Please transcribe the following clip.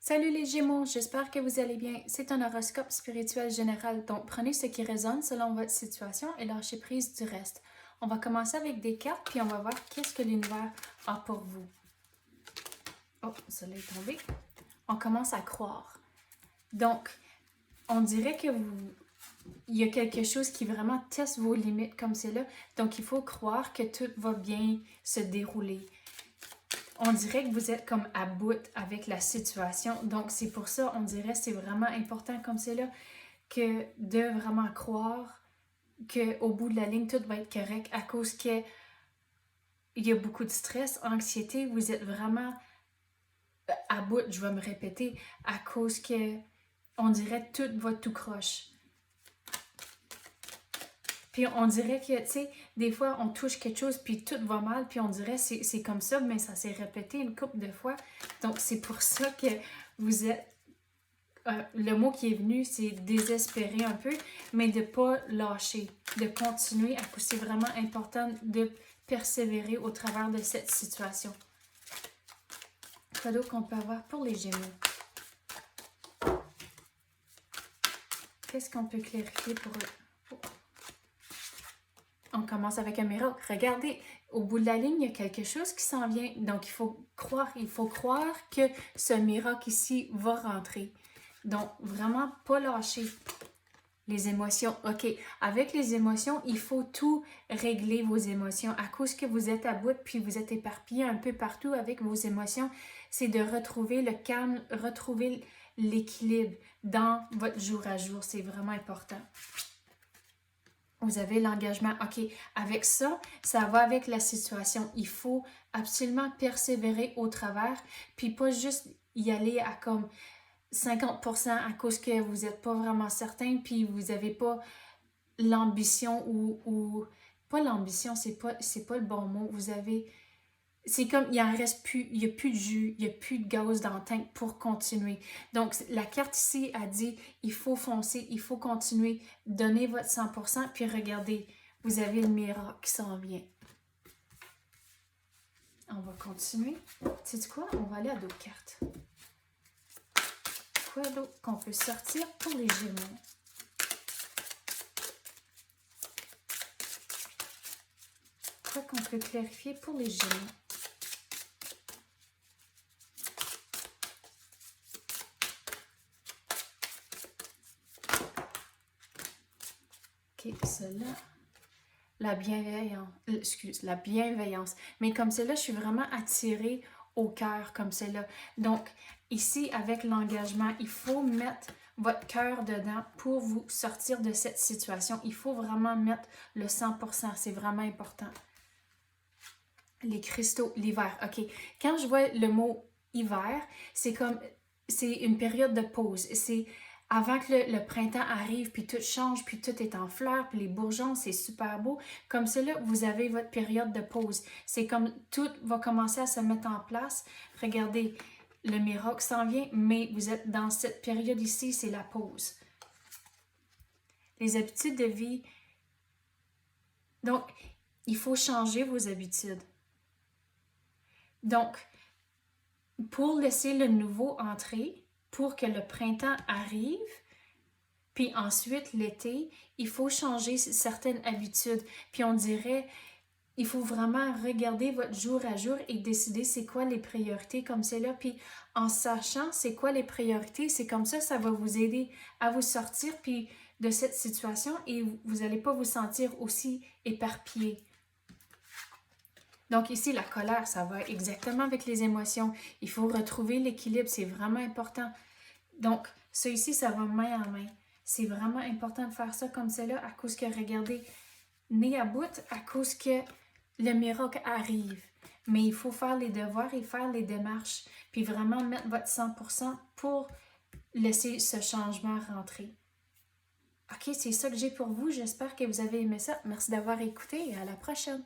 Salut les Gémeaux, j'espère que vous allez bien. C'est un horoscope spirituel général, donc prenez ce qui résonne selon votre situation et lâchez prise du reste. On va commencer avec des cartes, puis on va voir qu'est-ce que l'univers a pour vous. Oh, celle-là est tombée. On commence à croire. Donc, on dirait que il y a quelque chose qui vraiment teste vos limites comme c'est là. Donc, il faut croire que tout va bien se dérouler. On dirait que vous êtes comme à bout avec la situation. Donc, c'est pour ça, on dirait, c'est vraiment important comme c'est là, que de vraiment croire qu'au bout de la ligne, tout va être correct à cause qu'il y a beaucoup de stress, anxiété. Vous êtes vraiment à bout, je vais me répéter, à cause que on dirait tout va tout croche. Puis on dirait que, tu sais, des fois, on touche quelque chose, puis tout va mal, puis on dirait c'est comme ça, mais ça s'est répété une couple de fois. Donc, c'est pour ça que vous êtes... le mot qui est venu, c'est désespérer un peu, mais de ne pas lâcher, de continuer, à c'est vraiment important de persévérer au travers de cette situation. Cadeau qu'on peut avoir pour les Gémeaux. Qu'est-ce qu'on peut clarifier pour eux? On commence avec un miracle. Regardez, au bout de la ligne, il y a quelque chose qui s'en vient. Donc, il faut croire que ce miracle ici va rentrer. Donc, vraiment, pas lâcher les émotions. OK, avec les émotions, il faut tout régler vos émotions. À cause que vous êtes à bout, puis vous êtes éparpillé un peu partout avec vos émotions, c'est de retrouver le calme, retrouver l'équilibre dans votre jour à jour. C'est vraiment important. Vous avez l'engagement. OK, avec ça, ça va avec la situation. Il faut absolument persévérer au travers, puis pas juste y aller à comme 50% à cause que vous n'êtes pas vraiment certain, puis vous n'avez pas l'ambition ou pas l'ambition, c'est pas le bon mot. Vous avez... C'est comme, il en reste plus, il n'y a plus de jus, il n'y a plus de gaz dans le tank pour continuer. Donc, la carte ici a dit, il faut foncer, il faut continuer, donnez votre 100%, puis regardez, vous avez le miracle qui s'en vient. On va continuer. Sais-tu quoi? On va aller à d'autres cartes. Quoi d'autre qu'on peut sortir pour les Gémeaux? Quoi qu'on peut clarifier pour les Gémeaux? OK, celle-là, la bienveillance. Mais comme celle-là, je suis vraiment attirée au cœur comme celle-là. Donc, ici, avec l'engagement, il faut mettre votre cœur dedans pour vous sortir de cette situation. Il faut vraiment mettre le 100%. C'est vraiment important. Les cristaux, l'hiver. OK. Quand je vois le mot hiver, c'est une période de pause. C'est avant que le printemps arrive, puis tout change, puis tout est en fleurs, puis les bourgeons, c'est super beau. Comme cela, vous avez votre période de pause. C'est comme tout va commencer à se mettre en place. Regardez, le miracle s'en vient, mais vous êtes dans cette période ici, c'est la pause. Les habitudes de vie. Donc, il faut changer vos habitudes. Donc, pour laisser le nouveau entrer, pour que le printemps arrive, puis ensuite l'été, il faut changer certaines habitudes. Puis on dirait, il faut vraiment regarder votre jour à jour et décider c'est quoi les priorités comme c'est là. Puis en sachant c'est quoi les priorités, c'est comme ça va vous aider à vous sortir puis de cette situation et vous n'allez pas vous sentir aussi éparpillé. Donc ici, la colère, ça va exactement avec les émotions. Il faut retrouver l'équilibre, c'est vraiment important. Donc, ça ici, ça va main en main. C'est vraiment important de faire ça comme cela à cause que, regardez, nez à bout, à cause que le miracle arrive. Mais il faut faire les devoirs et faire les démarches. Puis vraiment mettre votre 100% pour laisser ce changement rentrer. OK, c'est ça que j'ai pour vous. J'espère que vous avez aimé ça. Merci d'avoir écouté et à la prochaine.